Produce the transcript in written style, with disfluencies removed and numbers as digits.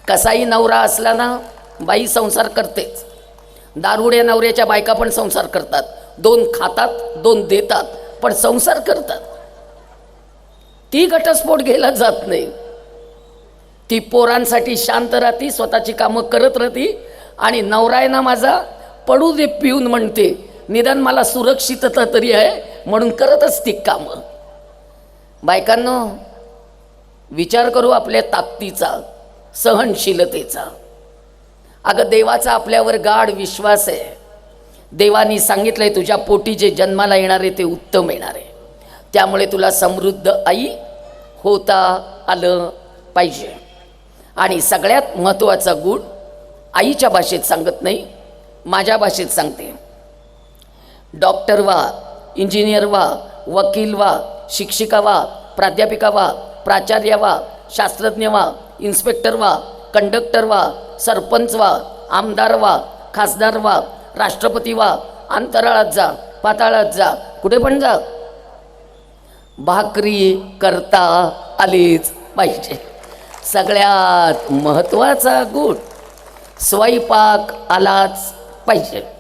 कसाही नवरा असला ना, बाई संसार करतेच. दारुड्या नवऱ्याच्या बायका पण संसार करतात, 2 खातात 2 देतात, पण संसार करतात. ती घटस्फोट घ्यायला जात नाही. ती पोरांसाठी शांत राहती, स्वतःची कामं करत राहती. आणि नवरा आहे ना माझा, पडू दे पिऊन म्हणते, निदान मला सुरक्षितता तरी आहे म्हणून करत असते कामं. बायकांनो, विचार करू आपल्या ताकदीचा, सहनशीलतेचा. अगं, देवाचा आपल्यावर गाढ विश्वास आहे. देवानी सांगितलंय तुझ्या पोटी जे जन्माला येणार आहे ते उत्तम येणार आहे. त्यामुळे तुला समृद्ध आई होता आलं पाहिजे. आणि सगळ्यात महत्त्वाचा गुण आईच्या भाषेत सांगत नाही, माझ्या भाषेत सांगते. डॉक्टर व्हा, इंजिनियर व्हा, वकील व्हा, शिक्षिका व्हा, प्राध्यापिका व्हा, प्राचार्य व्हा, शास्त्रज्ञ व्हा, इन्स्पेक्टर व्हा, कंडक्टर व्हा, सरपंच व्हा, आमदार व्हा, खासदार व्हा, राष्ट्रपती व्हा, अंतराळात जा, पाताळात जा, कुठे पण जा, भाकरी करता आलीच पाहिजे. सगळ्यात महत्त्वाचा गुण स्वयंपाक आलाच पाहिजे.